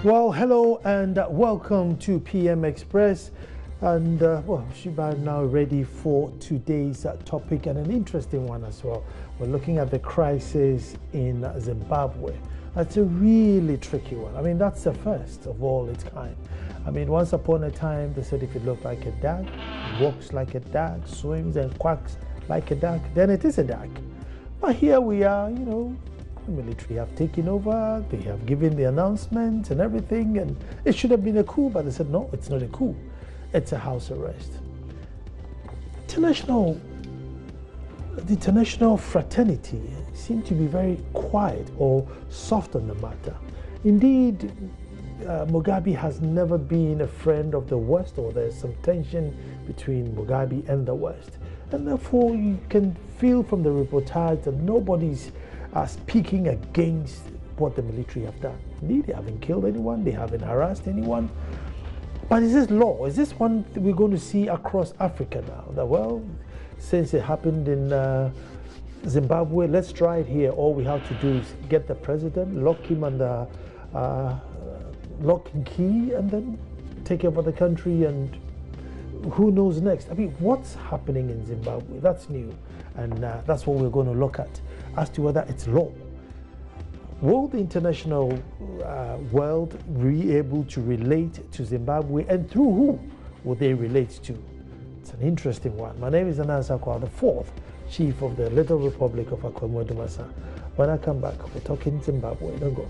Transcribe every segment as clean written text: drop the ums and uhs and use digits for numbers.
Well, hello and welcome to PM Express. And well, Shiba now ready for today's topic, and an interesting one as well. We're looking at the crisis in Zimbabwe. That's a really tricky one. I mean, that's the first of all its kind. I mean, once upon a time, they said if it looked like a duck, walks like a duck, swims and quacks like a duck, then it is a duck. But here we are, you know, the military have taken over, they have given the announcement and everything, and it should have been a coup, but they said, no, it's not a coup, it's a house arrest. The international fraternity seemed to be very quiet or soft on the matter. Indeed, Mugabe has never been a friend of the West, or there's some tension between Mugabe and the West. And therefore, you can feel from the reportage that nobody's speaking against what the military have done. Indeed, they haven't killed anyone, they haven't harassed anyone. But is this law? Is this one we're going to see across Africa now? That, well, since it happened in Zimbabwe, let's try it here. All we have to do is get the president, lock him under lock and key, and then take over the country, and who knows next? I mean, what's happening in Zimbabwe? That's new, and that's what we're going to look at as to whether it's law. Will the international world be able to relate to Zimbabwe, and through who will they relate to? It's an interesting one. My name is Anansa Kwa, the fourth chief of the Little Republic of Akwemodumasa. When I come back, we're talking Zimbabwe. Don't go.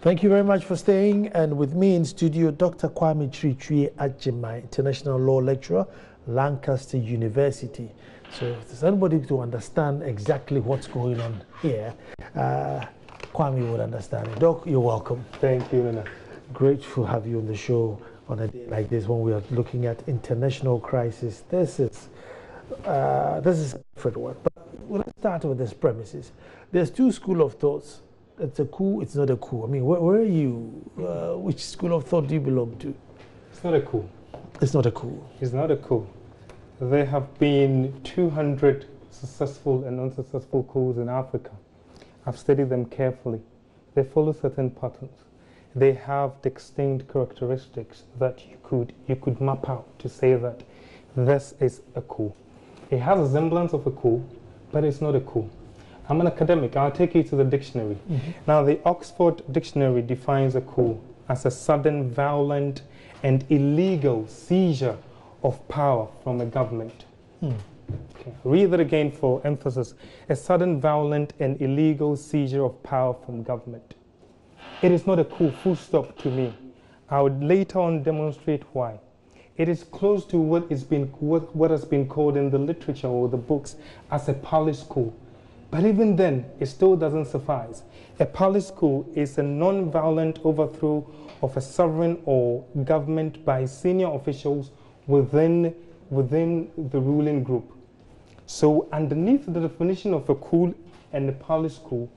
Thank you very much for staying. And with me in studio, Dr. Kwame Chirchie Ajimai, international law lecturer, Lancaster University. So if there's anybody to understand exactly what's going on here, Kwame would understand it. Doc, you're welcome. Thank you, Nana. Great to have you on the show on a day like this when we are looking at international crisis. This is a different one. But let's start with these premises. There's two schools of thoughts. It's a coup, it's not a coup. I mean, where are you? Which school of thought do you belong to? It's not a coup. It's not a coup. It's not a coup. There have been 200 successful and unsuccessful coups in Africa. I've studied them carefully. They follow certain patterns. They have distinct characteristics that you could map out to say that this is a coup. It has a semblance of a coup, but it's not a coup. I'm an academic. I'll take you to the dictionary. Now, the Oxford Dictionary defines a coup as a sudden, violent, and illegal seizure of power from a government. Okay. Read that again for emphasis. A sudden, violent, and illegal seizure of power from government. It is not a coup, full stop to me. I would later on demonstrate why. It is close to what has been called in the literature or the books as a palace coup. But even then, it still doesn't suffice. A palace coup is a non-violent overthrow of a sovereign or government by senior officials within the ruling group. So underneath the definition of a coup and a palace coup,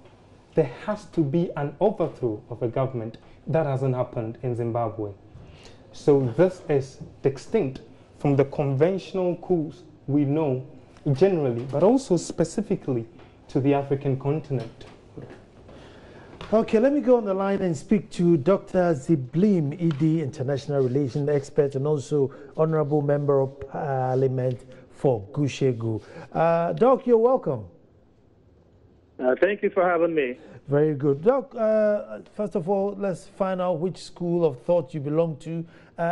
there has to be an overthrow of a government. That hasn't happened in Zimbabwe. So this is distinct from the conventional coups we know generally, but also specifically to the African continent. Okay, let me go on the line and speak to Dr. Ziblim ED, international relations expert and also honorable member of parliament for Gushegu. Doc, you're welcome. Thank you for having me. Very good. Doc, first of all, let's find out which school of thought you belong to.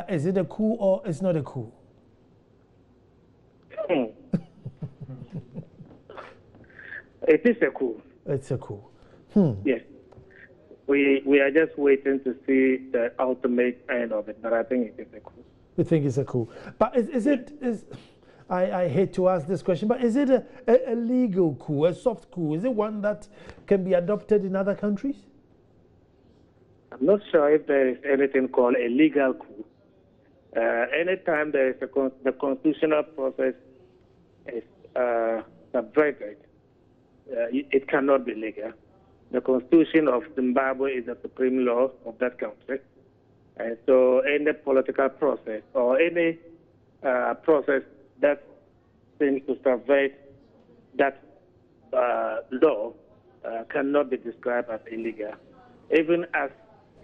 Is it a coup or it's not a coup? It is a coup. It's a coup. Yes. We are just waiting to see the ultimate end of it, but I think it is a coup. We think it's a coup. But I hate to ask this question, but is it a legal coup, a soft coup? Is it one that can be adopted in other countries? I'm not sure if there is anything called a legal coup. Anytime there is the constitutional process is subverted, it cannot be legal. the Constitution of Zimbabwe is the supreme law of that country. And so any political process or any process that seems to subvert that law cannot be described as illegal. Even as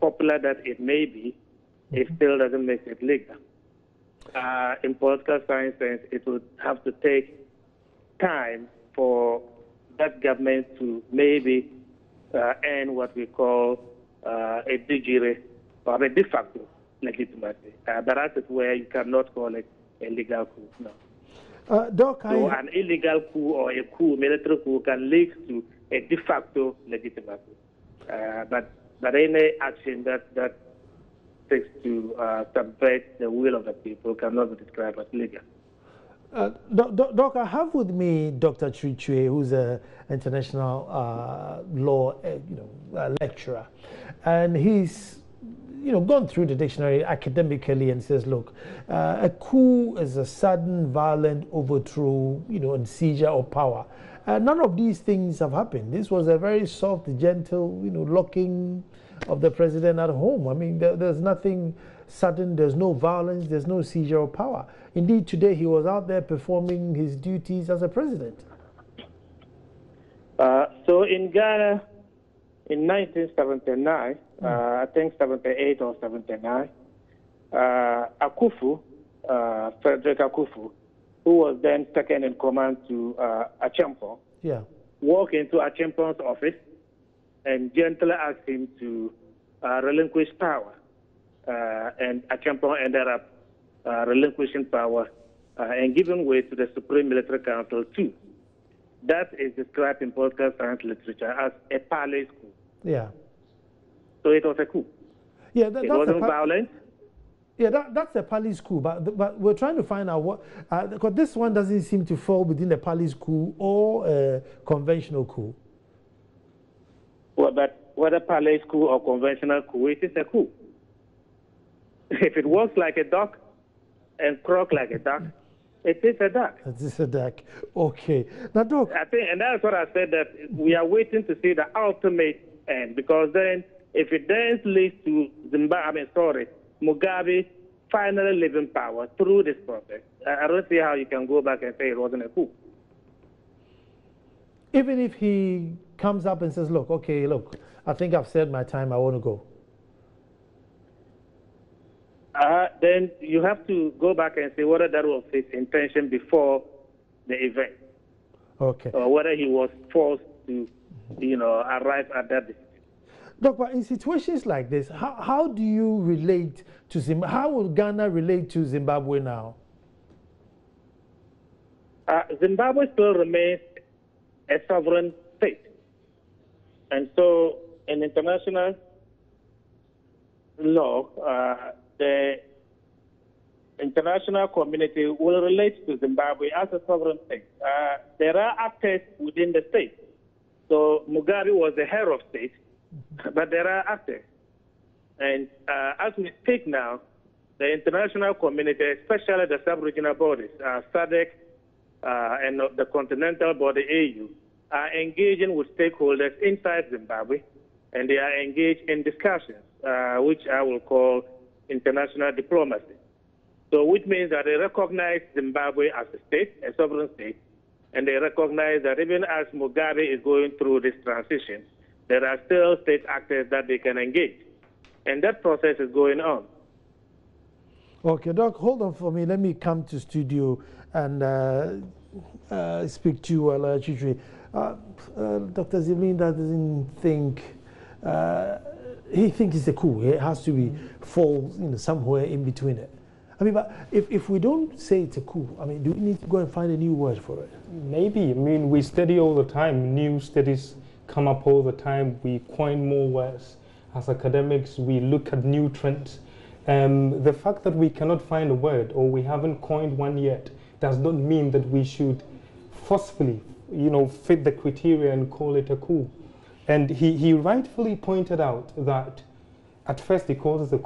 popular that it may be, it still doesn't make it legal. In political science, it would have to take time for that government to maybe earn what we call a de jure or a de facto legitimacy. But as it were, you cannot call it a legal coup. No. Doc, so an illegal coup or a coup, military coup, can lead to a de facto legitimacy. But any action that seeks to subvert the will of the people cannot be described as legal. Doc, I have with me Dr. Chichwe, who's an international law lecturer, and he's gone through the dictionary academically and says, look, a coup is a sudden, violent overthrow, and seizure of power. None of these things have happened. This was a very soft, gentle, locking of the president at home. I mean, there's nothing sudden, there's no violence, there's no seizure of power. Indeed, today he was out there performing his duties as a president. So in Ghana, in 1979, I think 78 or 79, Akufu, Frederick Akufu, who was then second in command to Acheampong, walked into Acheampong's office and gently asked him to relinquish power. And Acheampong ended up relinquishing power and giving way to the Supreme Military Council too. That is described in political science literature as a palace coup. Yeah. So it was a coup. Yeah, it wasn't violent. Yeah, that's a palace coup, but we're trying to find out what, because this one doesn't seem to fall within a palace coup or a conventional coup. Well, but whether palace coup or conventional coup, it is a coup. If it works like a duck and croak like a duck, it is a duck. It is a duck. Okay. Now, Doc, I think, and that's what I said, that we are waiting to see the ultimate end, because then, if it then leads to Mugabe finally leaving power through this process, I don't see how you can go back and say it wasn't a coup. Even if he comes up and says, look, okay, look, I think I've said my time, I want to go. Then you have to go back and see whether that was his intention before the event. Okay. Or whether he was forced to, arrive at that decision. Doc, but in situations like this, how do you relate to Zimbabwe? How will Ghana relate to Zimbabwe now? Zimbabwe still remains a sovereign state. And so in international law, the international community will relate to Zimbabwe as a sovereign state. There are actors within the state. So Mugabe was the head of state, but there are actors. And as we speak now, the international community, especially the sub-regional bodies, SADC and the continental body AU, are engaging with stakeholders inside Zimbabwe, and they are engaged in discussions, which I will call international diplomacy. So which means that they recognize Zimbabwe as a state, a sovereign state, and they recognize that even as Mugabe is going through this transition, there are still state actors that they can engage. And that process is going on. Okay, Doc, hold on for me. Let me come to studio and speak to you, Chichwe. Dr. Zimlin doesn't think, he thinks it's a coup. It has to be fall somewhere in between it. I mean, but if we don't say it's a coup, I mean, do we need to go and find a new word for it? Maybe. I mean, we study all the time. New studies come up all the time. We coin more words. As academics, we look at new trends. The fact that we cannot find a word or we haven't coined one yet does not mean that we should forcefully, fit the criteria and call it a coup. And he rightfully pointed out that at first he calls it a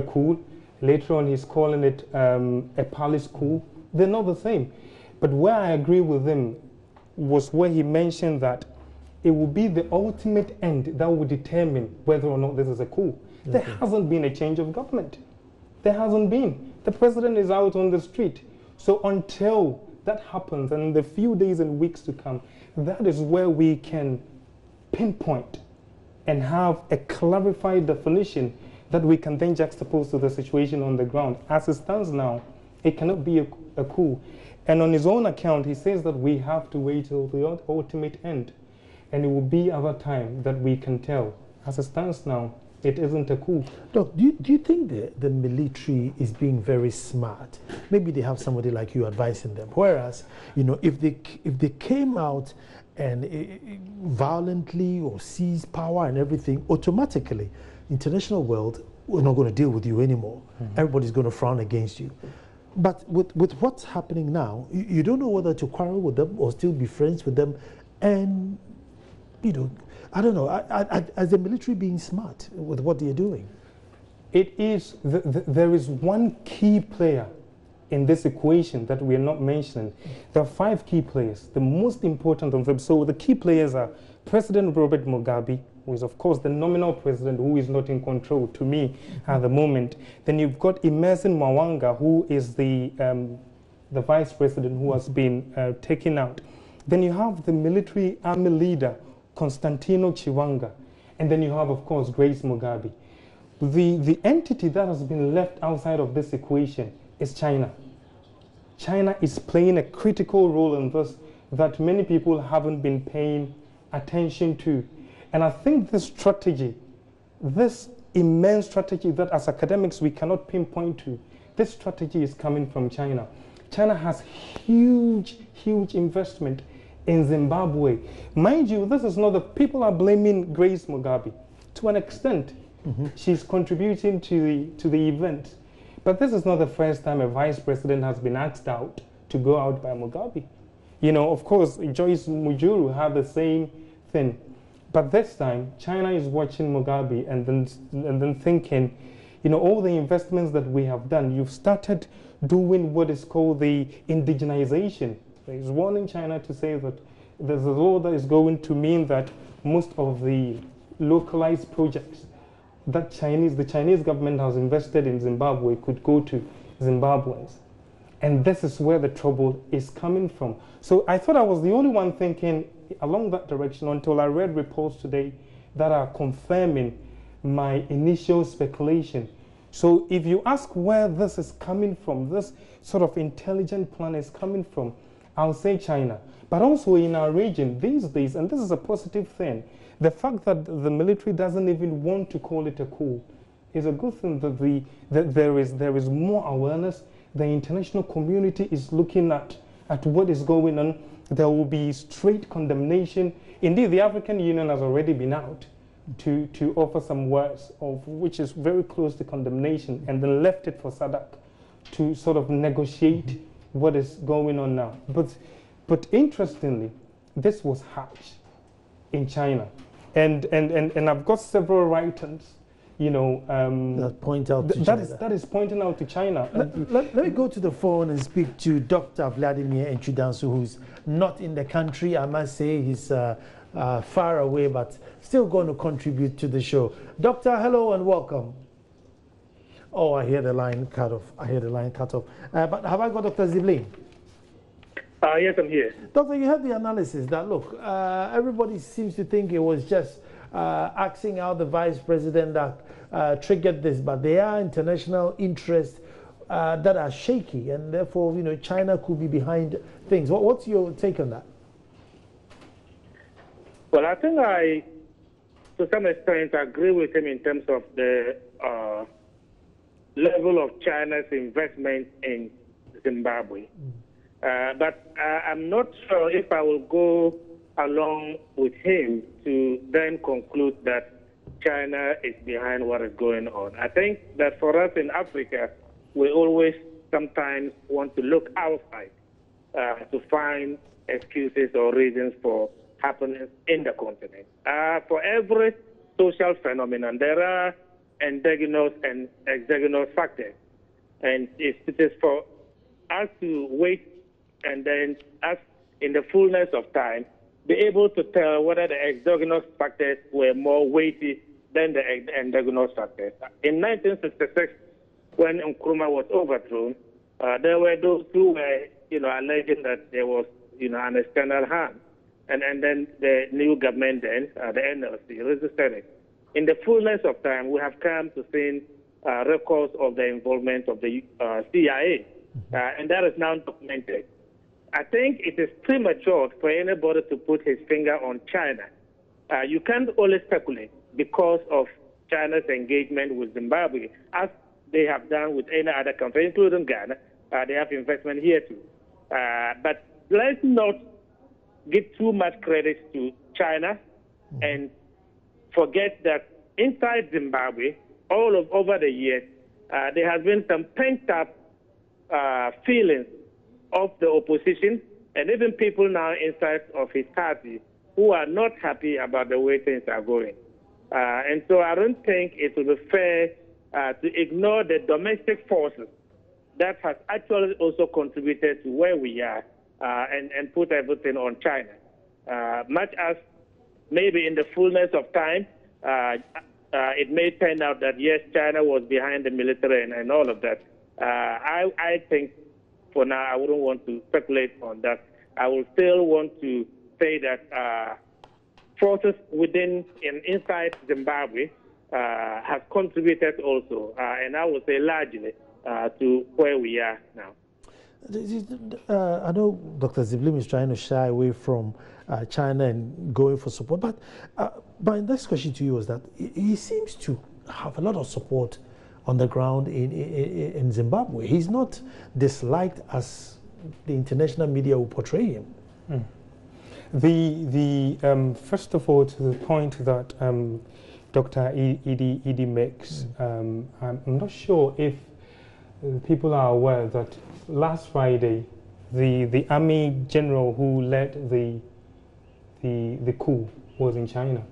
coup. Later on he's calling it a palace coup. They're not the same. But where I agree with him was where he mentioned that it will be the ultimate end that will determine whether or not this is a coup. There hasn't been a change of government. There hasn't been. The president is out on the street. So until that happens, and in the few days and weeks to come, that is where we can pinpoint and have a clarified definition that we can then juxtapose to the situation on the ground. As it stands now, it cannot be a coup. And on his own account, he says that we have to wait till the ultimate end. And it will be our time that we can tell. As it stands now, it isn't a coup. Doc, do you think the military is being very smart? Maybe they have somebody like you advising them. Whereas, you know, if they came out and violently or seized power and everything, automatically, international world, we're not going to deal with you anymore. Everybody's going to frown against you. But with what's happening now, you don't know whether to quarrel with them or still be friends with them. And, you know, I don't know, as the military being smart with what they're doing? It is, there is one key player in this equation that we are not mentioning. There are 5 key players, the most important of them. So the key players are President Robert Mugabe, who is of course the nominal president who is not in control to me at the moment. Then you've got Emmerson Mnangagwa, who is the vice president who has been taken out. Then you have the military army leader, Constantino Chiwenga, and then you have, of course, Grace Mugabe. The entity that has been left outside of this equation is China. China is playing a critical role in this that many people haven't been paying attention to. And I think this strategy, this immense strategy that as academics we cannot pinpoint to, this strategy is coming from China. China has huge, huge investment in Zimbabwe. Mind you, this is not the people are blaming Grace Mugabe. To an extent, she's contributing to the event. But this is not the first time a vice president has been asked out to go out by Mugabe. You know, of course, Joyce Mujuru had the same thing. But this time, China is watching Mugabe and then thinking, you know, all the investments that we have done, you've started doing what is called the indigenization. There's one in China to say that there's a law that is going to mean that most of the localized projects that the Chinese government has invested in Zimbabwe could go to Zimbabweans. And this is where the trouble is coming from. So I thought I was the only one thinking along that direction until I read reports today that are confirming my initial speculation. So if you ask where this is coming from, this sort of intelligent plan is coming from, I'll say China. But also in our region these days, and this is a positive thing, the fact that the military doesn't even want to call it a coup is a good thing, that there is more awareness. The international community is looking at what is going on. There will be straight condemnation. Indeed, the African Union has already been out to offer some words, of which is very close to condemnation, and then left it for SADC to sort of negotiate what is going on now. But interestingly, this was hatched in China. And I've got several writings, you know, that point out to China. That is pointing out to China. Let me go to the phone and speak to Dr. Vladimir Nchudansu, who's not in the country. I must say he's far away, but still going to contribute to the show. Doctor, hello and welcome. Oh, I hear the line cut off. But have I got Dr. Ziblin? Yes, I'm here. Doctor, you have the analysis that, look, everybody seems to think it was just axing out the vice president that triggered this, but there are international interests that are shaky, and therefore, you know, China could be behind things. What's your take on that? Well, I think to some extent, agree with him in terms of the level of China's investment in Zimbabwe. But I'm not sure if I will go along with him to then conclude that China is behind what is going on. I think that for us in Africa, we always sometimes want to look outside to find excuses or reasons for happenings in the continent. For every social phenomenon, there are endogenous and exogenous factors. And it is for us to wait and then us, in the fullness of time, be able to tell whether the exogenous factors were more weighty than the endogenous factors. In 1966, when Nkrumah was overthrown, there were those who were, alleging that there was, an external hand. And then the new government then, the NLC, resisted it. In the fullness of time, we have come to see records of the involvement of the CIA, and that is now documented. I think it is premature for anybody to put his finger on China. You can't only speculate because of China's engagement with Zimbabwe, as they have done with any other country, including Ghana. They have investment here too. But let's not give too much credit to China and forget that inside Zimbabwe, over the years, there has been some pent-up feelings of the opposition and even people now inside of his party who are not happy about the way things are going. And so I don't think it will be fair to ignore the domestic forces that has actually also contributed to where we are and put everything on China. Much as maybe in the fullness of time, it may turn out that, yes, China was behind the military and all of that. I think for now I wouldn't want to speculate on that. I will still want to say that forces within and inside Zimbabwe have contributed also, and I would say largely, to where we are now. I know Dr. Ziblim is trying to shy away from China and going for support, but my next question to you is that he seems to have a lot of support on the ground in Zimbabwe. He's not disliked as the international media will portray him. First of all, to the point that Dr. Edie makes, I'm not sure if people are aware that last Friday, the army general who led the coup was in China,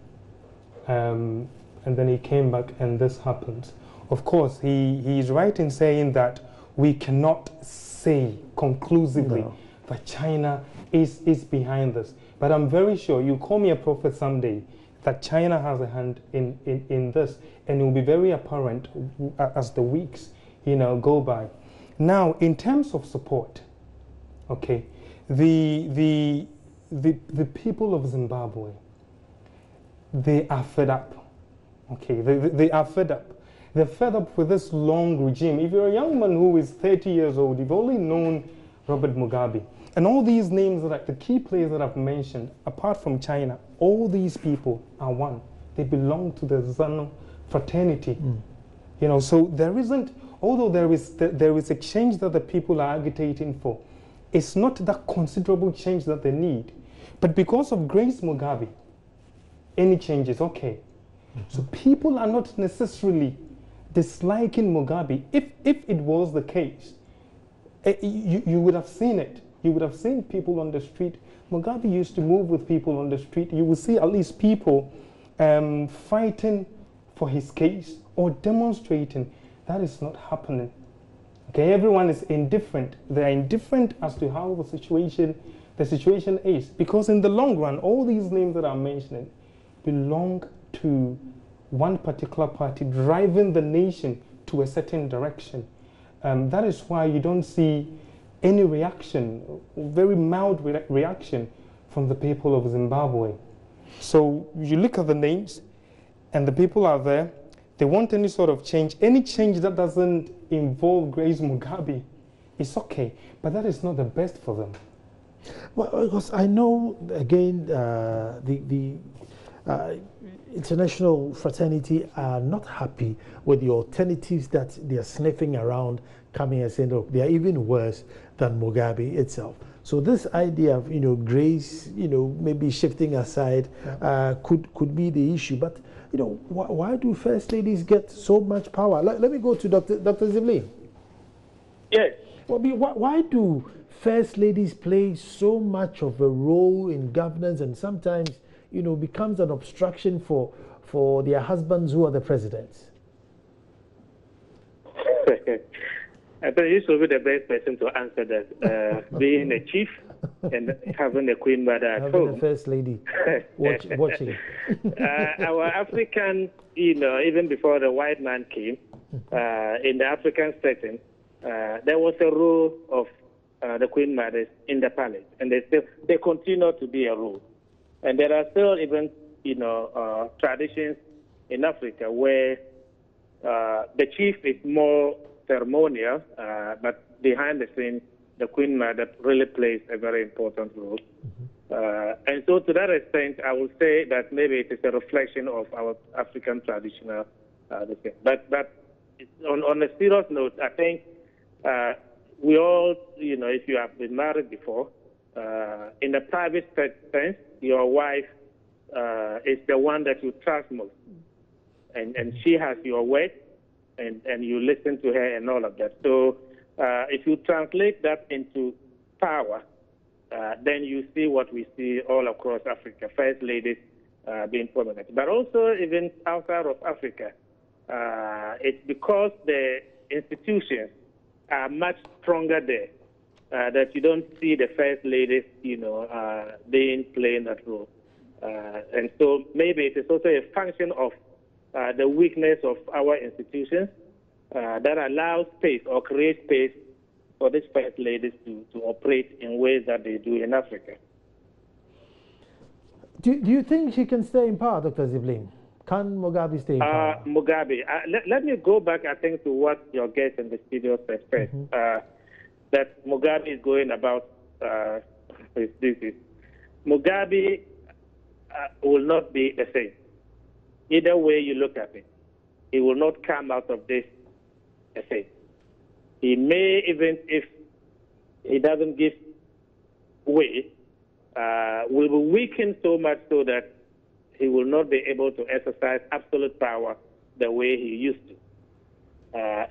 and then he came back and this happened. Of course, he is right in saying that we cannot say conclusively that China is behind this. But I'm very sure, you call me a prophet someday, that China has a hand in this, and it will be very apparent as the weeks go by. Now, in terms of support, okay, the people of Zimbabwe, they are fed up. Okay, they are fed up. They're fed up with this long regime. If you're a young man who is 30 years old, you've only known Robert Mugabe. And all these names, like the key players that I've mentioned, apart from China, all these people are one. They belong to the ZANU fraternity. So there isn't, although there is a change that the people are agitating for, it's not that considerable change that they need. But because of Grace Mugabe, any change is okay. So people are not necessarily disliking Mugabe. If it was the case, you would have seen it. You would have seen people on the street. Mugabe used to move with people on the street. You would see at least people fighting for his case or demonstrating. That is not happening. Okay, everyone is indifferent. They are indifferent as to how the situation is. Because in the long run, all these names that I'm mentioning belong to one particular party driving the nation to a certain direction. That is why you don't see any reaction, very mild reaction from the people of Zimbabwe. So you look at the names and the people are there. They want any sort of change. Any change that doesn't involve Grace Mugabe is okay, but that is not the best for them. Well, because I know, again, the international fraternity are not happy with the alternatives that they are sniffing around, coming and saying, look, they are even worse than Mugabe itself. So this idea of, Grace, maybe shifting aside could be the issue. But, why do first ladies get so much power? Let me go to Dr. Zibli. Yes. Well, why do first ladies play so much of a role in governance and sometimes, becomes an obstruction for their husbands who are the presidents? I think you should be the best person to answer that. Being a chief and having a queen mother at having home. a first lady watching. Our African, even before the white man came, in the African setting, there was a role of the queen mothers in the palace, and they continue to be a role. And there are still even, traditions in Africa where the chief is more ceremonial, but behind the scenes, the queen mother really plays a very important role. And so to that extent, I would say that maybe it is a reflection of our African traditional But on a serious note, I think we all, if you have been married before, in the private sense, your wife is the one that you trust most. And she has your word, and you listen to her and all of that. So if you translate that into power, then you see what we see all across Africa, first ladies being prominent. But also even outside of Africa, it's because the institutions are much stronger there that you don't see the first ladies, playing that role. And so maybe it is also a function of the weakness of our institutions that allows space or create space for these first ladies to operate in ways that they do in Africa. Do you think she can stay in power, Dr. Zibling? Can Mugabe stay in power? Mugabe. Let me go back, I think, to what your guest in the studio said first. That Mugabe is going about his duties. Mugabe will not be the same. Either way you look at it, he will not come out of this the same. He may, even if he doesn't give way, will be weakened so much so that he will not be able to exercise absolute power the way he used to.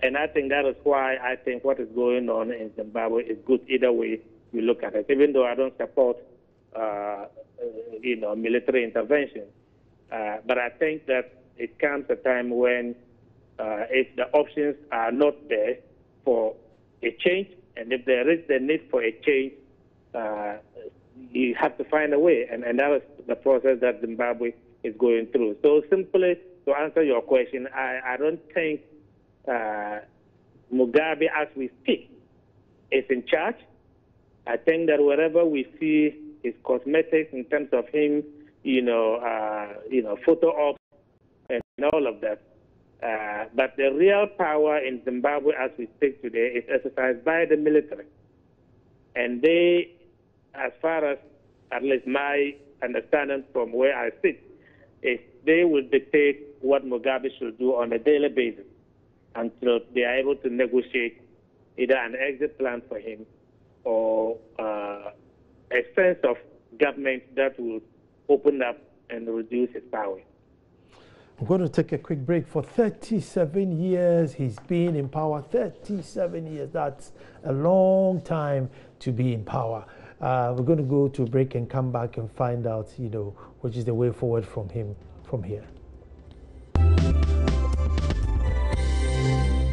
And I think that is why I think what is going on in Zimbabwe is good either way you look at it, even though I don't support military intervention. But I think that it comes a time when if the options are not there for a change, and if there is the need for a change, you have to find a way, and that is the process that Zimbabwe is going through. So simply to answer your question, I don't think Mugabe, as we speak, is in charge. I think that wherever we see his cosmetics in terms of him, photo ops and all of that. But the real power in Zimbabwe as we speak today is exercised by the military. And they, as far as at least my understanding from where I sit, is they will dictate what Mugabe should do on a daily basis until they are able to negotiate either an exit plan for him or a sense of government that will open up and reduce his power. I'm going to take a quick break. For 37 years, he's been in power. 37 years, that's a long time to be in power. We're going to go to a break and come back and find out, which is the way forward from him from here.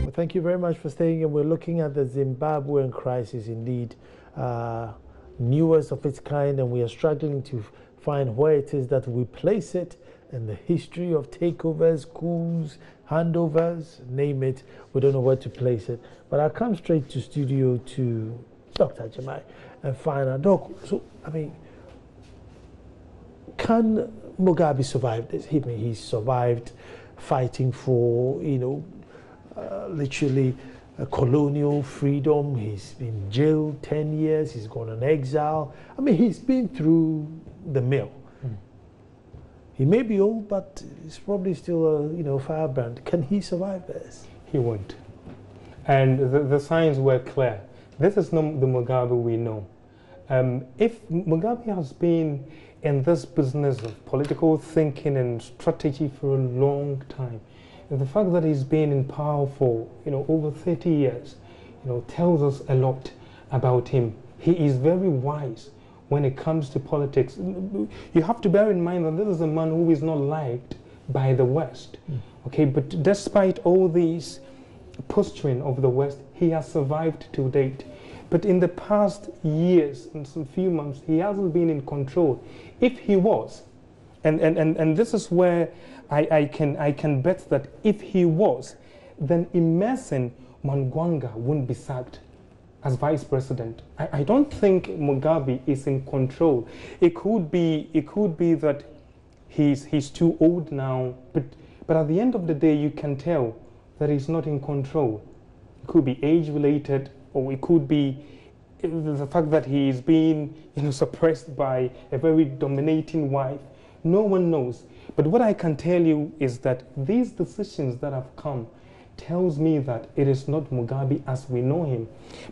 Well, thank you very much for staying. And we're looking at the Zimbabwean crisis, indeed, newest of its kind, and we are struggling to find where it is that we place it in the history of takeovers, coups, handovers, name it. We don't know where to place it. But I'll come straight to studio to Dr. Jamai and find out, Doc, so, can Mugabe survive this? He's survived fighting for, literally colonial freedom. He's been jailed 10 years. He's gone on exile. He's been through the mill. He may be old, but he's probably still a firebrand. Can he survive this? He won't. And the signs were clear. This is not the Mugabe we know. If Mugabe has been in this business of political thinking and strategy for a long time, and the fact that he's been in power for over 30 years, tells us a lot about him. He is very wise when it comes to politics. You have to bear in mind that this is a man who is not liked by the West. Okay, but despite all these posturing of the West, he has survived to date. But in the past years and some few months, he hasn't been in control. If he was, and this is where I can bet that if he was, then Emmerson Mnangagwa wouldn't be sacked as vice president. I don't think Mugabe is in control. It could be that he's too old now, but at the end of the day, you can tell that he's not in control. It could be age-related, or it could be the fact that he's being suppressed by a very dominating wife. No one knows. But what I can tell you is that these decisions that have come tells me that it is not Mugabe as we know him,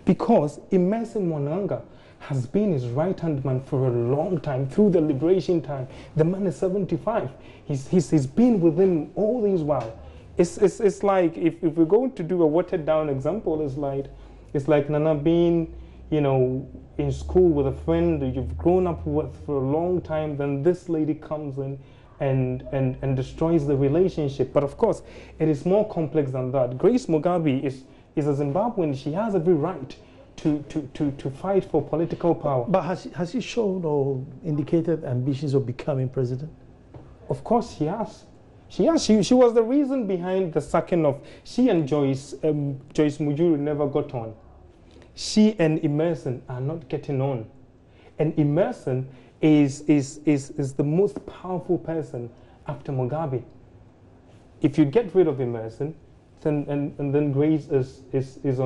because Emmerson Mnangagwa has been his right-hand man for a long time, through the liberation time. The man is 75. He's been with him all this while. It's like, if we're going to do a watered-down example, it's like Nana being, in school with a friend that you've grown up with for a long time, then this lady comes in and destroys the relationship. But of course, it is more complex than that. Grace Mugabe is a Zimbabwean. She has every right to fight for political power. But has she shown or indicated ambitions of becoming president? Of course she has. She was the reason behind the sacking of... She and Joyce Mujuru never got on. She and Emmerson are not getting on. And Emmerson is the most powerful person after Mugabe. If you get rid of Emmerson, then Grace is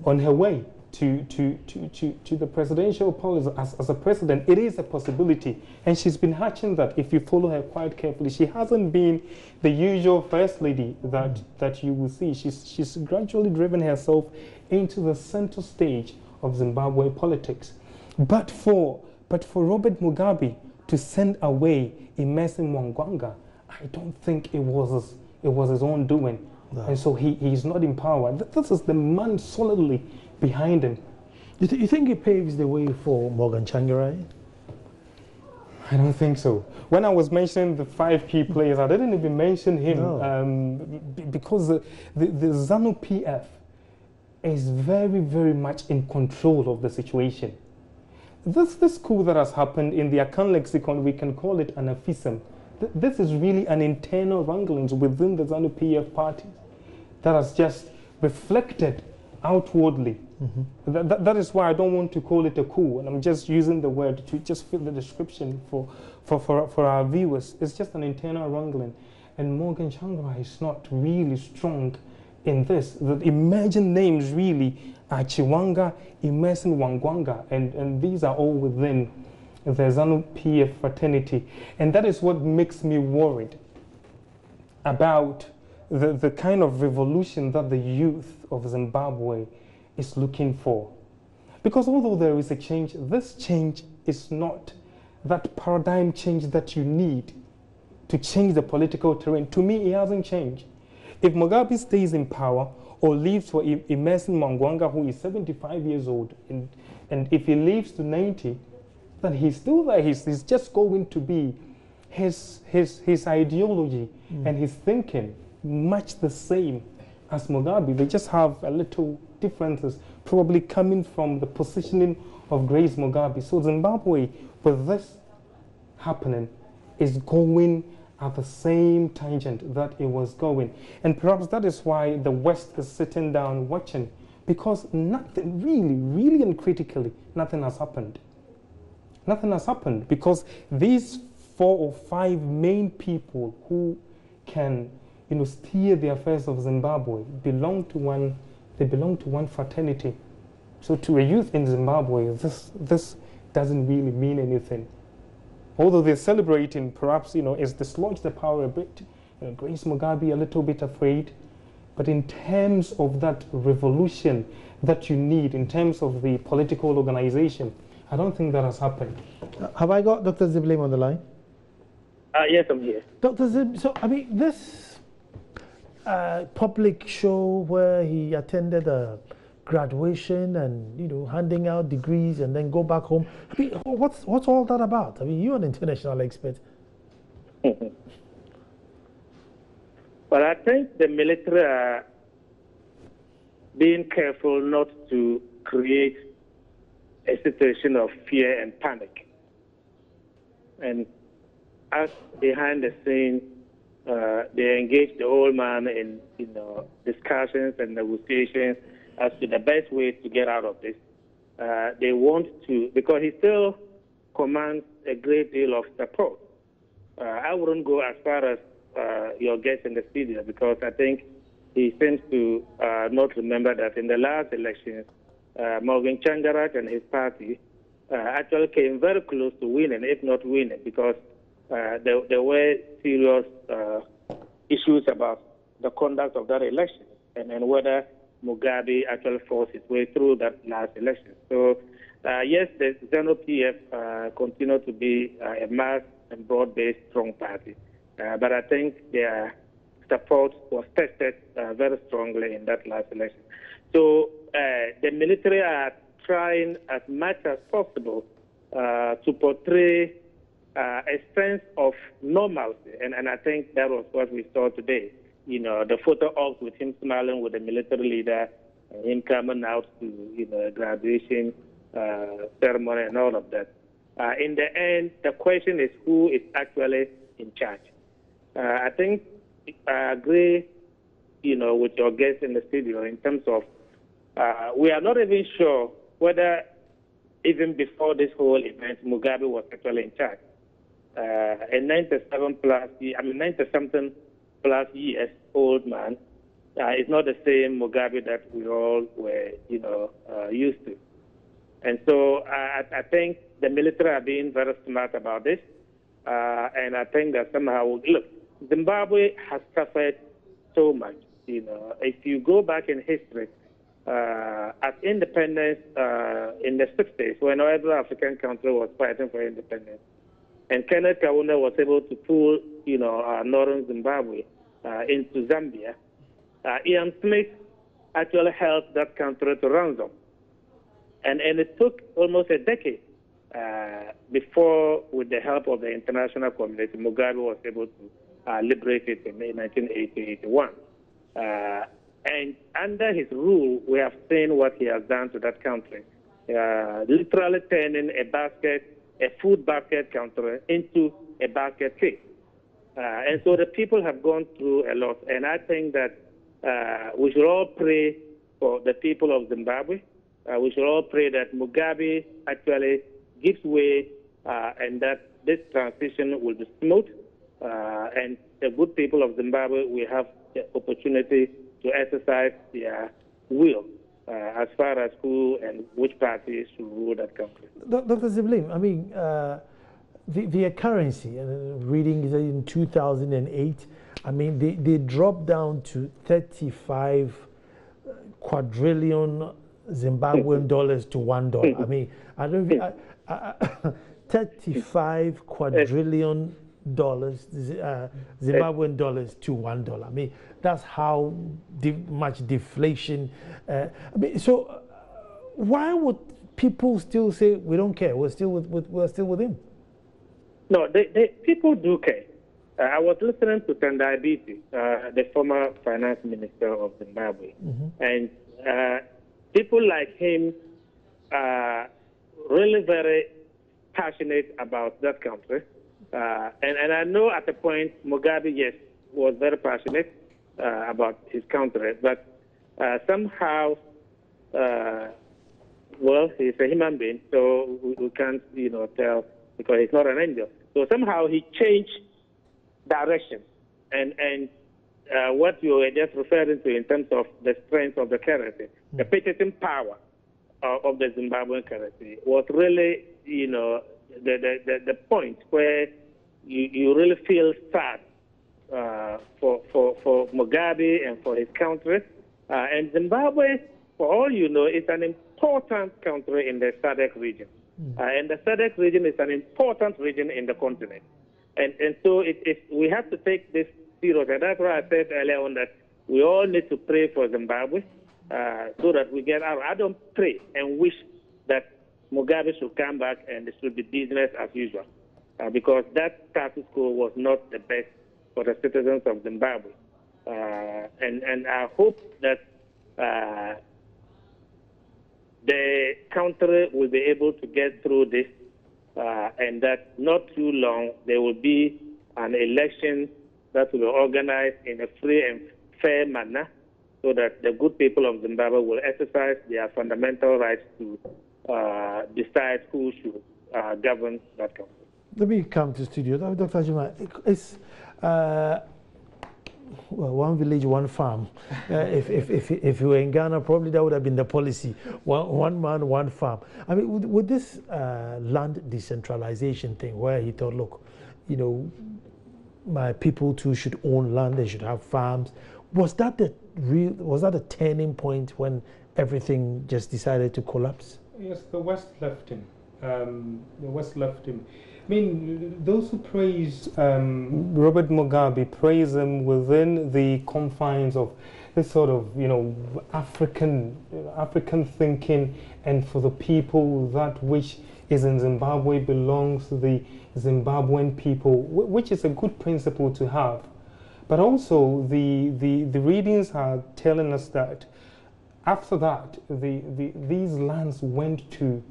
on her way to the presidential policy as a president. It is a possibility, and she's been hatching that. If you follow her quite carefully, she hasn't been the usual first lady that you will see. She's gradually driven herself into the center stage of Zimbabwe politics. But for Robert Mugabe to send away Emmerson Mnangagwa, I don't think it was his own doing. No. And so he's not in power. This is the man solidly behind him. You think it paves the way for Morgan Tsvangirai? I don't think so. When I was mentioning the 5 key players, I didn't even mention him. No. Because the ZANU-PF is very, very much in control of the situation. This coup that has happened, in the Akan lexicon, we can call it an aphism. This is really an internal wranglings within the ZANU-PF party that has just reflected outwardly. Mm-hmm. That is why I don't want to call it a coup, and I'm just using the word to just fit the description for our viewers. It's just an internal wrangling, and Morgan Tsvangirai is not really strong in this. The emerging names really are Chiwanga, Emmerson Mnangagwa, and these are all within the ZANU-PF fraternity, and that is what makes me worried about the kind of revolution that the youth of Zimbabwe is looking for. Because although there is a change, this change is not that paradigm change that you need to change the political terrain. To me, it hasn't changed. If Mugabe stays in power or leaves for Emmerson Mnangagwa, who is 75 years old, and if he lives to 90, then he's still there. He's just going to be his ideology and his thinking much the same as Mugabe. They just have a little differences, probably coming from the positioning of Grace Mugabe. So Zimbabwe, with this happening, is going at the same tangent that it was going. And perhaps that is why the West is sitting down watching, because nothing really and critically, nothing has happened. Nothing has happened, because these 4 or 5 main people who can steer the affairs of Zimbabwe belong to one fraternity. So to a youth in Zimbabwe, this doesn't really mean anything. Although they're celebrating, perhaps, it's dislodged the power a bit. Grace Mugabe a little bit afraid. But in terms of that revolution that you need, in terms of the political organization, I don't think that has happened. Have I got Dr. Ziblim on the line? Yes, I'm here. Dr. Zib, so, this public show where he attended a graduation and, handing out degrees and then go back home, what's all that about? You're an international expert. Well, I think the military are being careful not to create a situation of fear and panic. And as behind the scenes, they engaged the old man in discussions and negotiations as to the best way to get out of this. They want to, because he still commands a great deal of support. I wouldn't go as far as your guest in the studio, because I think he seems to not remember that in the last elections, Morgan Changarak and his party actually came very close to winning, if not winning, because there were serious issues about the conduct of that election and whether Mugabe actually forced his way through that last election. So, yes, the ZANU-PF continue to be a mass and broad-based strong party, but I think their support was tested very strongly in that last election. So the military are trying as much as possible to portray a sense of normalcy, and I think that was what we saw today. The photo ops with him smiling with the military leader, and him coming out to graduation ceremony and all of that. In the end, the question is who is actually in charge. I think I agree, with your guest in the studio in terms of we are not even sure whether even before this whole event, Mugabe was actually in charge. A 90-something plus years old man is not the same Mugabe that we all were, used to. And so I think the military are being very smart about this. And I think that somehow, look, Zimbabwe has suffered so much. If you go back in history, at independence in the 60s, when every African country was fighting for independence, and Kenneth Kaunda was able to pull, northern Zimbabwe into Zambia, Ian Smith actually held that country to ransom. And it took almost a decade before, with the help of the international community, Mugabe was able to liberate it in 1980-81. And under his rule, we have seen what he has done to that country, literally turning a food basket country into a basket case. And so the people have gone through a lot. And I think that we should all pray for the people of Zimbabwe. We should all pray that Mugabe actually gives way and that this transition will be smooth. And the good people of Zimbabwe will have the opportunity to exercise their will as far as who and which parties should rule that country. Dr. Ziblim, I mean, the currency, reading is in 2008, I mean, they dropped down to 35 quadrillion Zimbabwean dollars to $1. I mean, I don't 35 quadrillion dollars, Zimbabwean dollars to $1. I mean, that's how much deflation. I mean, so why would people still say we don't care? We're still with him. No, people do care. I was listening to Tendai Biti, the former finance minister of Zimbabwe, and people like him are really very passionate about that country. And I know at the point Mugabe, yes, was very passionate about his country, but somehow, well, he's a human being, so we can't, tell, because he's not an angel. So somehow he changed direction, and what you were just referring to in terms of the strength of the currency, the purchasing power of the Zimbabwean currency was really, the point where you really feel sad for Mugabe and for his country. And Zimbabwe, for all you know, is an important country in the SADC region. And the SADC region is an important region in the continent. And so we have to take this serious. And that's why I said earlier on that we all need to pray for Zimbabwe so that we get out. I don't pray and wish that Mugabe should come back and it should be business as usual, because that status quo was not the best for the citizens of Zimbabwe. And I hope that the country will be able to get through this, and that not too long there will be an election that will be organized in a free and fair manner, so that the good people of Zimbabwe will exercise their fundamental rights to decide who should govern that country. Let me come to studio. Dr. Ajima, it's well, one village, one farm. If you were in Ghana, probably that would have been the policy. One man, one farm. I mean, with this land decentralization thing, where he thought, look, you know, my people too should own land, they should have farms. Was that a turning point when everything just decided to collapse? Yes, the West left him. The West left him. I mean, those who praise Robert Mugabe praise him within the confines of this sort of, you know, African thinking, and for the people that which is in Zimbabwe belongs to the Zimbabwean people, which is a good principle to have. But also the readings are telling us that after that, these lands went to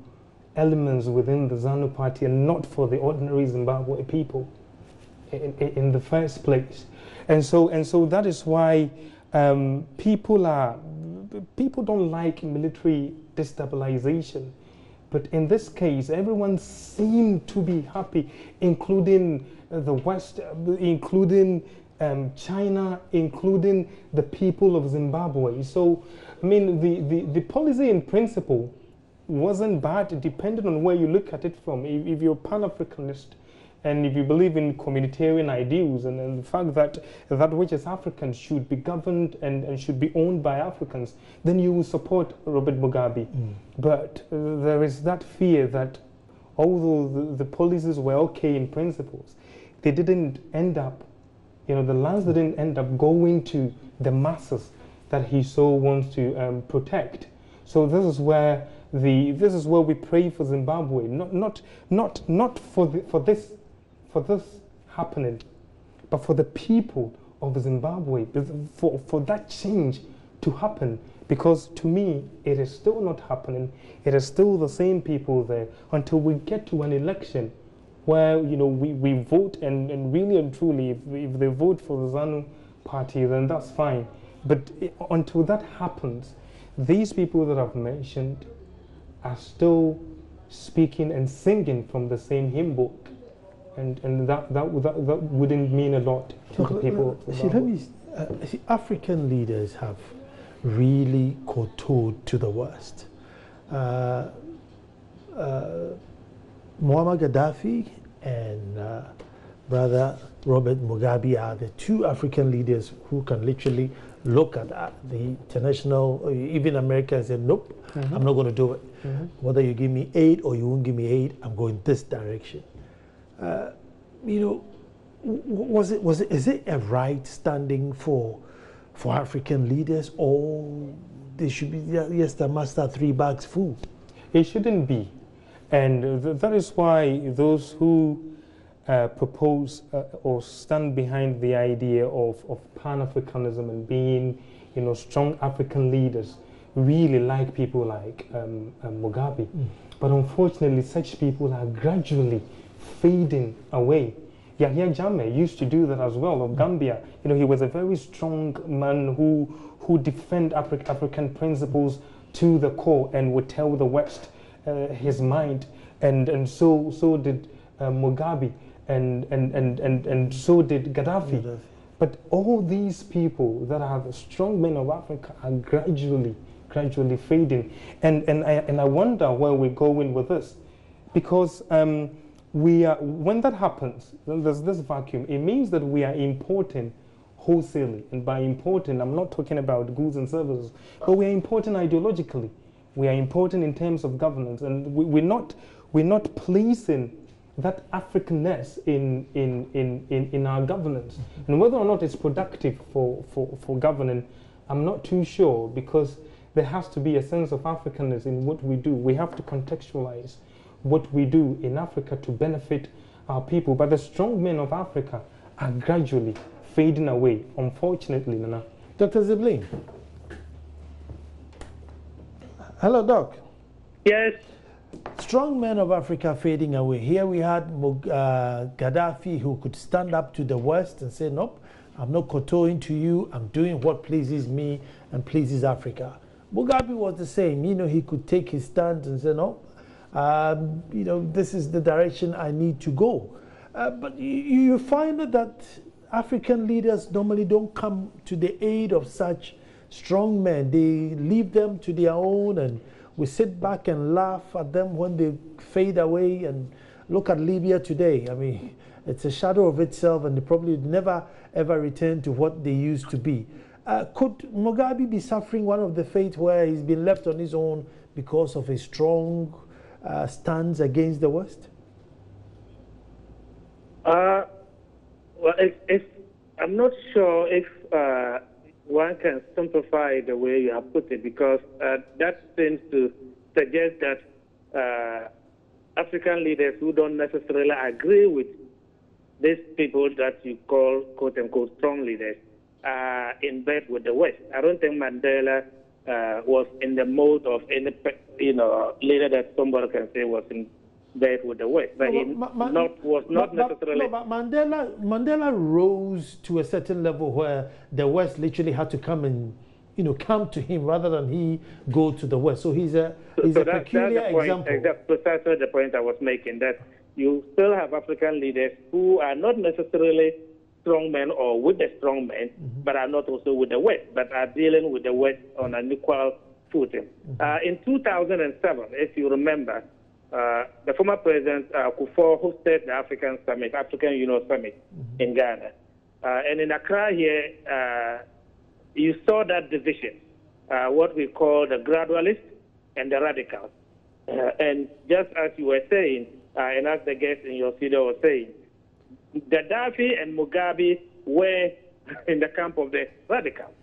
elements within the ZANU party and not for the ordinary Zimbabwe people in the first place. And so that is why people don't like military destabilization. But in this case, everyone seemed to be happy, including the West, including China, including the people of Zimbabwe. So, I mean, the policy in principle wasn't bad, depending on where you look at it from. If you're Pan-Africanist and if you believe in communitarian ideals and the fact that that which is African should be governed and should be owned by Africans, then you will support Robert Mugabe. But there is that fear that although the policies were okay in principles, they didn't end up, you know, the lands didn't end up going to the masses that he so wants to protect. So this is where we pray for Zimbabwe, not for this happening, but for the people of Zimbabwe, for that change to happen. Because to me, it is still not happening. It is still the same people there until we get to an election where, you know, we vote and really and truly, if they vote for the ZANU party, then that's fine. But until that happens, these people that I've mentioned are still speaking and singing from the same hymn book, and that wouldn't mean a lot to the people. See, African leaders have really kowtowed to the West. Muammar Gaddafi and brother Robert Mugabe are the two African leaders who can literally look at the international, even America, and say, nope, I'm not going to do it. Whether you give me aid or you won't give me aid, I'm going this direction. You know, is it a right standing for African leaders, or they should be, yes, the master 3 bags full? It shouldn't be. And that is why those who propose or stand behind the idea of Pan-Africanism and being, you know, strong African leaders really like people like Mugabe. But unfortunately, such people are gradually fading away. Yahya Jammeh used to do that as well, of Gambia. You know, he was a very strong man who defend African principles to the core and would tell the West his mind, and so did Mugabe, and so did Gaddafi. But all these people that are the strong men of Africa are gradually fading, and I wonder where we're going with this, because when that happens, then there's this vacuum. It means that we are importing wholesalely, and by importing, I'm not talking about goods and services, but we are importing ideologically. We are importing in terms of governance, and we're not placing that Africanness in our governance. And whether or not it's productive for governing, I'm not too sure, because there has to be a sense of Africanness in what we do. We have to contextualize what we do in Africa to benefit our people. But the strong men of Africa are gradually fading away, unfortunately, Nana. Dr. Zibling. Hello, Doc. Yes. Strong men of Africa fading away. Here we had Gaddafi, who could stand up to the West and say, nope, I'm not kowtowing to you. I'm doing what pleases me and pleases Africa. Mugabe was the same. You know, he could take his stand and say, no, you know, this is the direction I need to go. But you find that African leaders normally don't come to the aid of such strong men. They leave them to their own, and we sit back and laugh at them when they fade away. And look at Libya today. I mean, it's a shadow of itself, and they probably never ever return to what they used to be. Could Mugabe be suffering one of the fate where he's been left on his own because of a strong stance against the West? Well, I'm not sure if one can simplify the way you have put it, because that seems to suggest that African leaders who don't necessarily agree with these people that you call quote-unquote strong leaders are in bed with the West. I don't think Mandela was in the mode of any, leader that somebody can say was in bed with the West, but was not necessarily. But Mandela rose to a certain level where the West literally had to come and, come to him rather than he go to the West. So he's a peculiar example. That's precisely the point I was making, that you still have African leaders who are not necessarily strong men or with the strong men, but are not also with the West, but are dealing with the West on an equal footing. In 2007, if you remember, the former president Kufuor hosted the African Union Summit in Ghana. And in Accra here, you saw that division, what we call the gradualists and the radicals. And just as you were saying, and as the guest in your studio was saying, Gaddafi and Mugabe were in the camp of the radicals.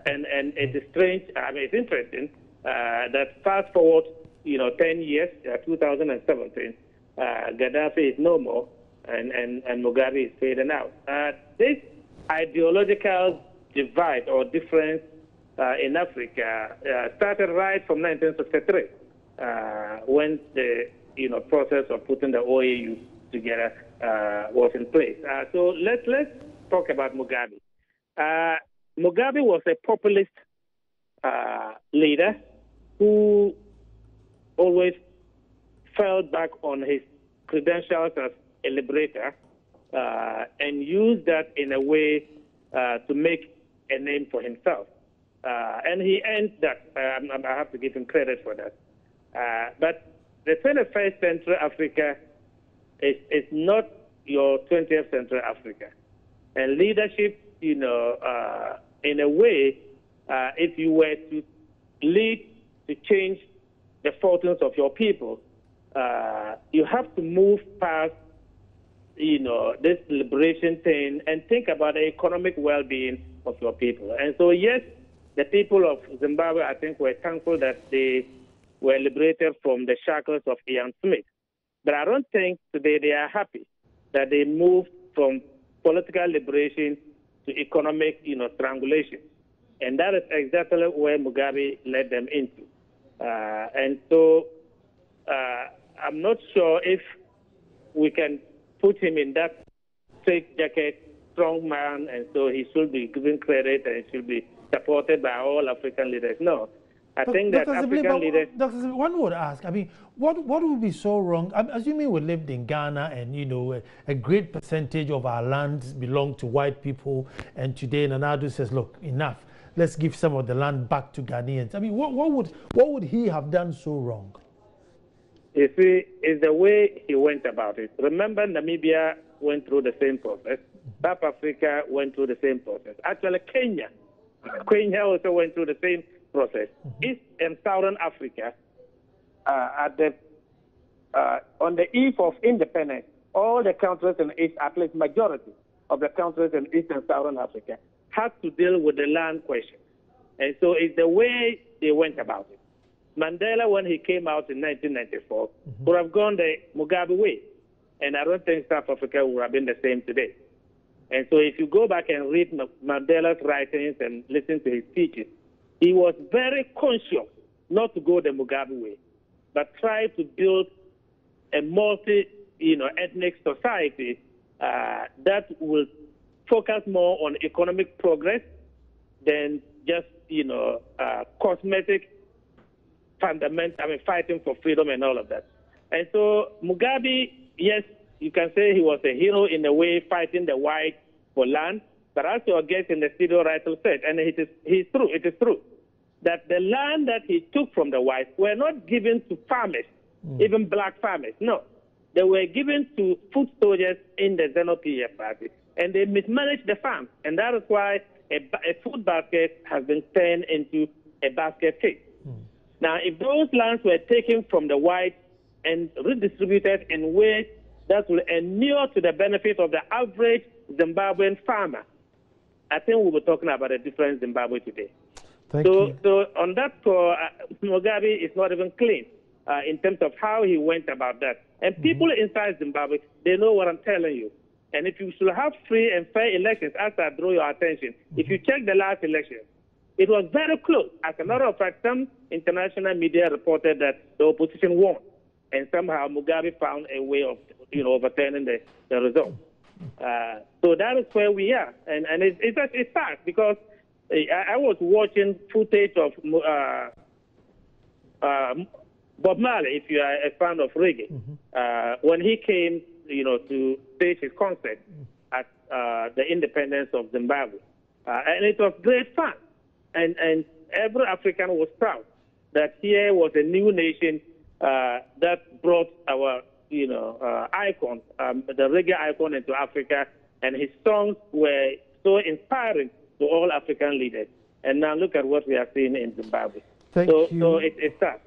And it is strange, it's interesting that fast forward 10 years, 2017, Gaddafi is no more, and Mugabe is fading out. This ideological divide or difference in Africa started right from 1963, when the process of putting the OAU together was in place. So let's talk about Mugabe. Mugabe was a populist leader who always fell back on his credentials as a liberator and used that in a way to make a name for himself. And he earned that. I have to give him credit for that. But the 21st century Africa is not your 20th century Africa. And leadership, in a way, if you were to lead to change the fortunes of your people, you have to move past, this liberation thing and think about the economic well-being of your people. And so, yes, the people of Zimbabwe, I think, were thankful that they were liberated from the shackles of Ian Smith. But I don't think today they are happy that they moved from political liberation to economic, strangulation. And that is exactly where Mugabe led them into. And so I'm not sure if we can put him in that straitjacket, strong man, and so he should be given credit and he should be supported by all African leaders. No. I think that African leaders... Dr. One would ask, what would be so wrong? Assuming we lived in Ghana and, a great percentage of our lands belong to white people, and today Nana says, look, enough. Let's give some of the land back to Ghanaians. What would he have done so wrong? You see, it's the way he went about it. Remember, Namibia went through the same process. South Africa went through the same process. Actually, Kenya also went through the same process. East and Southern Africa, on the eve of independence, all the countries in East, at least majority of the countries in East and Southern Africa, had to deal with the land question. And so it's the way they went about it. Mandela, when he came out in 1994, would have gone the Mugabe way. And I don't think South Africa would have been the same today. And so if you go back and read Mandela's writings and listen to his speeches, he was very conscious not to go the Mugabe way, but try to build a ethnic society that will focus more on economic progress than just, cosmetic fighting for freedom and all of that. And so Mugabe, yes, you can say he was a hero in a way, fighting the whites for land, but as your guest in the studio rightly said, and it is true, that the land that he took from the whites were not given to farmers, even black farmers, no. They were given to foot soldiers in the ZANU-PF party, and they mismanaged the farm, and that is why a food basket has been turned into a basket case. Now, if those lands were taken from the whites and redistributed in ways that will inure to the benefit of the average Zimbabwean farmer, I think we'll be talking about a different Zimbabwe today. Thank you. So on that score, Mugabe is not even clean in terms of how he went about that. And people inside Zimbabwe, they know what I'm telling you. And if you should have free and fair elections, as I draw your attention, if you check the last election, it was very close. As a matter of fact, some international media reported that the opposition won, and somehow Mugabe found a way of, overturning the result. So that is where we are, and it's sad because I was watching footage of Bob Marley, if you are a fan of reggae, when he came, to stage his concert at the independence of Zimbabwe, and it was great fun. And every African was proud that here was a new nation that brought our, icon, the reggae icon into Africa, and his songs were so inspiring to all African leaders. And now look at what we are seeing in Zimbabwe. Thank you. So it's sad.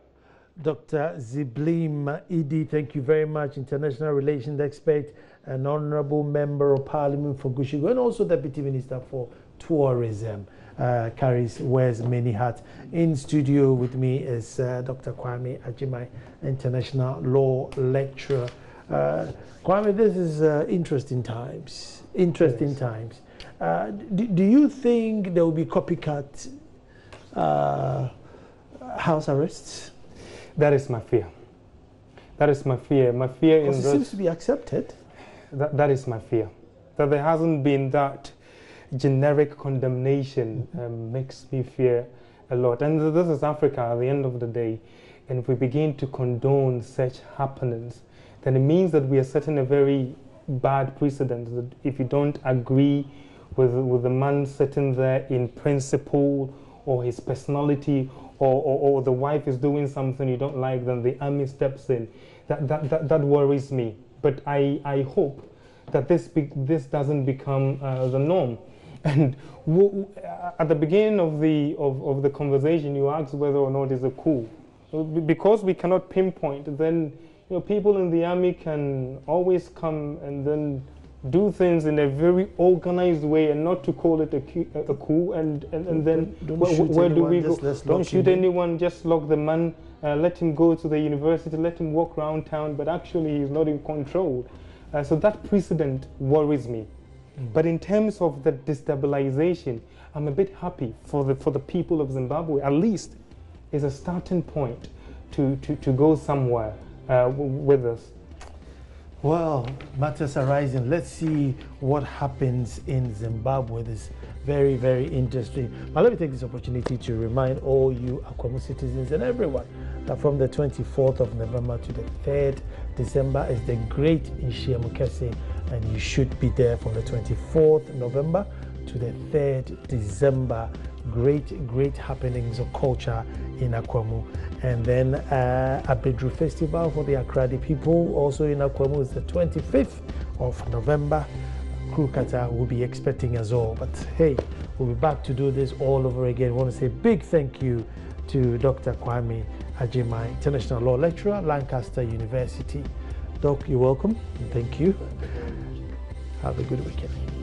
Dr. Zimbabwe Idi, thank you very much, international relations expert and honorable member of parliament for Gushigo, and also deputy minister for tourism. Wears many hats. In studio with me is Dr. Kwame Agyeman, international law lecturer. Kwame, this is interesting times. Interesting times. Do you think there will be copycat house arrests? That is my fear. That is my fear. My fear because it seems to be accepted. That is my fear. That there hasn't been that generic condemnation makes me fear a lot. And this is Africa at the end of the day. And if we begin to condone such happenings, then it means that we are setting a very bad precedent. That if you don't agree with the man sitting there in principle or his personality, or the wife is doing something you don't like, then the army steps in. That worries me. But I hope that this doesn't become the norm. And at the beginning of the conversation, you asked whether or not it's a coup. Because we cannot pinpoint, then people in the army can always come and then do things in a very organized way, and not to call it a coup. And then where do we go? Don't shoot anyone, just lock the man, let him go to the university, let him walk around town, but actually he's not in control. So that precedent worries me. But in terms of the destabilization, I'm a bit happy for the people of Zimbabwe. At least is a starting point to go somewhere with us. Well, matters arising. Let's see what happens in Zimbabwe. This is very, very interesting. But let me take this opportunity to remind all you Akwamu citizens and everyone that from the 24th of November to the 3rd December is the Great Ishiamukese, and you should be there from the 24th November to the 3rd December. Great happenings of culture in Akwamu. And then Abedru Festival for the Akradi people, also in Akwamu, is the 25th of November. Krukata will be expecting us all. But hey, we'll be back to do this all over again. I want to say a big thank you to Dr. Kwame Agyeman, international law lecturer, Lancaster University. Doc, you're welcome. Thank you. Have a good weekend.